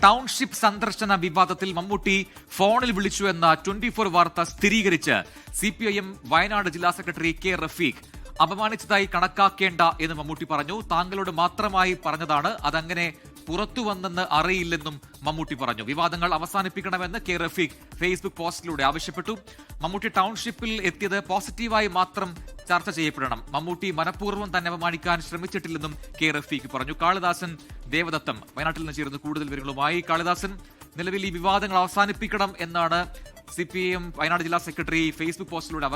Township സന്ദർശന വിവാദത്തിൽ മമ്മൂട്ടി ഫോണിൽ വിളിച്ചു എന്ന 24 വാർത്ത സ്ഥിരീകരിച്ച് CPIM വയനാട് ജില്ലാ സെക്രട്ടറി കെ റഫീഖ്. അപമാനിച്ചതായി കണക്കാക്കേണ്ട എന്ന് മമ്മൂട്ടി പറഞ്ഞു. താങ്കളോട് മാത്രമായി പറഞ്ഞതാണ്, അതങ്ങനെ പുറത്തു വന്നെന്ന് അറിയില്ലെന്നും മമ്മൂട്ടി പറഞ്ഞു. വിവാദങ്ങൾ അവസാനിപ്പിക്കണമെന്ന് കെ റഫീഖ് ഫേസ്ബുക്ക് പോസ്റ്റിലൂടെ ആവശ്യപ്പെട്ടു. മമ്മൂട്ടി ടൗൺഷിപ്പിൽ എത്തിയത് പോസിറ്റീവായി മാത്രം ചർച്ച ചെയ്യപ്പെടണം. മമ്മൂട്ടി മനഃപൂർവ്വം തന്നെ അപമാനിക്കാൻ ശ്രമിച്ചിട്ടില്ലെന്നും കെ റഫീഖ് പറഞ്ഞു. കാളിദാസൻ ദേവദത്തം വയനാട്ടിൽ നിന്ന് ചേർന്ന് കൂടുതൽ വിവരങ്ങളുമായി. കാളിദാസൻ, നിലവിൽ ഈ വിവാദങ്ങൾ അവസാനിപ്പിക്കണം എന്നാണ് CPIM വയനാട് ജില്ലാ സെക്രട്ടറി ഫേസ്ബുക്ക് പോസ്റ്റിലൂടെ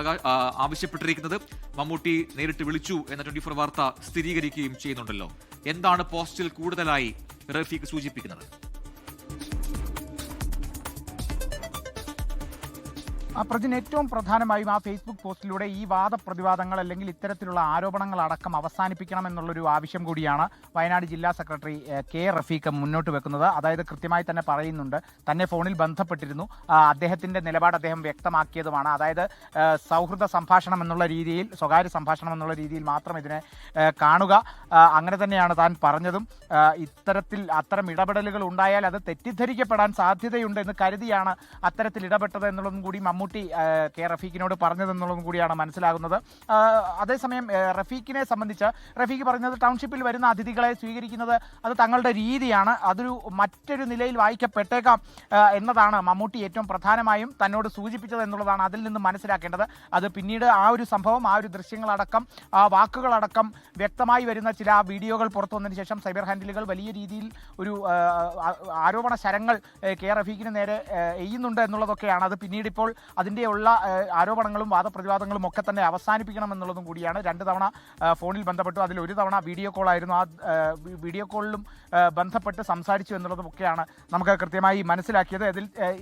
ആവശ്യപ്പെട്ടിരിക്കുന്നത്. മമ്മൂട്ടി നേരിട്ട് വിളിച്ചു എന്ന 24 വാർത്ത സ്ഥിരീകരിക്കുകയും ചെയ്യുന്നുണ്ടല്ലോ. എന്താണ് പോസ്റ്റിൽ കൂടുതലായി റഫീഖ് സൂചിപ്പിക്കുന്നത്? പ്രജിൻ, ഏറ്റവും പ്രധാനമായും ആ ഫേസ്ബുക്ക് പോസ്റ്റിലൂടെ ഈ വാദപ്രതിവാദങ്ങൾ അല്ലെങ്കിൽ ഇത്തരത്തിലുള്ള ആരോപണങ്ങൾ അടക്കം അവസാനിപ്പിക്കണം എന്നുള്ളൊരു ആവശ്യം കൂടിയാണ് വയനാട് ജില്ലാ സെക്രട്ടറി കെ റഫീഖ് മുന്നോട്ട് വെക്കുന്നത്. അതായത് കൃത്യമായി തന്നെ പറയുന്നുണ്ട്, തന്നെ ഫോണിൽ ബന്ധപ്പെട്ടിരുന്നു, അദ്ദേഹത്തിൻ്റെ നിലപാട് അദ്ദേഹം വ്യക്തമാക്കിയതുമാണ്. അതായത് സൗഹൃദ സംഭാഷണം എന്നുള്ള രീതിയിൽ, സ്വകാര്യ സംഭാഷണം എന്നുള്ള രീതിയിൽ മാത്രം ഇതിനെ കാണുക, അങ്ങനെ തന്നെയാണ് താൻ പറഞ്ഞതും. അത്തരം ഇടപെടലുകൾ ഉണ്ടായാൽ അത് തെറ്റിദ്ധരിക്കപ്പെടാൻ സാധ്യതയുണ്ട് എന്ന് കരുതിയാണ് അത്തരത്തിൽ ഇടപെട്ടത് എന്നുള്ളതും കൂടി മമ്മൂട്ടി കെ റഫീഖിനോട് പറഞ്ഞതെന്നുള്ളതും കൂടിയാണ് മനസ്സിലാകുന്നത്. അതേസമയം റഫീഖിനെ സംബന്ധിച്ച് റഫീഖ് പറഞ്ഞത്, ടൗൺഷിപ്പിൽ വരുന്ന അതിഥികളെ സ്വീകരിക്കുന്നത് അത് തങ്ങളുടെ രീതിയാണ്, അതൊരു മറ്റൊരു നിലയിൽ വായിക്കപ്പെട്ടേക്കാം എന്നതാണ് മമ്മൂട്ടി ഏറ്റവും പ്രധാനമായും തന്നോട് സൂചിപ്പിച്ചത് എന്നുള്ളതാണ് അതിൽ നിന്ന് മനസ്സിലാക്കേണ്ടത്. അത് പിന്നീട് ആ ഒരു സംഭവം, ആ ഒരു ദൃശ്യങ്ങളടക്കം, ആ വാക്കുകളടക്കം വ്യക്തമായി വരുന്ന ചില വീഡിയോകൾ പുറത്തു വന്നതിന് ശേഷം സൈബർ ഹാൻഡിലുകൾ വലിയ രീതിയിൽ ഒരു ആരോപണ ശരങ്ങൾ കെ റഫീഖിന് നേരെ എയ്യുന്നുണ്ട് എന്നുള്ളതൊക്കെയാണ്. അത് പിന്നീട് ഇപ്പോൾ അതിൻ്റെയുള്ള ആരോപണങ്ങളും വാദപ്രതിവാദങ്ങളും ഒക്കെ തന്നെ അവസാനിപ്പിക്കണം എന്നുള്ളതും കൂടിയാണ്. 2 തവണ ഫോണിൽ ബന്ധപ്പെട്ടു, അതിൽ 1 തവണ വീഡിയോ കോളായിരുന്നു. ആ വീഡിയോ കോളിലും ബന്ധപ്പെട്ട് സംസാരിച്ചു എന്നുള്ളതും ഒക്കെയാണ് നമുക്ക് കൃത്യമായി മനസ്സിലാക്കിയത്.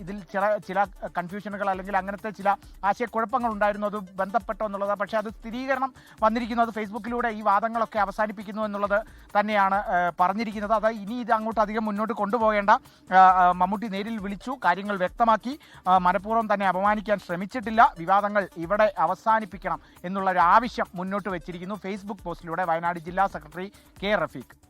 ഇതിൽ ചില കൺഫ്യൂഷനുകൾ അല്ലെങ്കിൽ അങ്ങനത്തെ ചില ആശയക്കുഴപ്പങ്ങൾ ഉണ്ടായിരുന്നു, അത് ബന്ധപ്പെട്ടോ എന്നുള്ളത്. പക്ഷേ അത് സ്ഥിരീകരണം വന്നിരിക്കുന്നത് ഫേസ്ബുക്കിലൂടെ ഈ വാദങ്ങളൊക്കെ അവസാനിപ്പിക്കുന്നു എന്നുള്ളത് തന്നെയാണ് പറഞ്ഞിരിക്കുന്നത്. അത് ഇനി ഇത് അങ്ങോട്ട് അധികം മുന്നോട്ട് കൊണ്ടുപോകേണ്ട, മമ്മൂട്ടി നേരിൽ വിളിച്ചു, കാര്യങ്ങൾ വ്യക്തമാക്കി, മനഃപൂർവ്വം തന്നെ അപമാനിക്കാൻ ശ്രമിച്ചിട്ടില്ല, വിവാദങ്ങൾ ഇവിടെ അവസാനിപ്പിക്കണം എന്നുള്ള ഒരു ആവശ്യം മുന്നോട്ട് വെച്ചിരിക്കുന്നു ഫേസ്ബുക്ക് പോസ്റ്റിലൂടെ വയനാട് ജില്ലാ സെക്രട്ടറി കെ റഫീഖ്.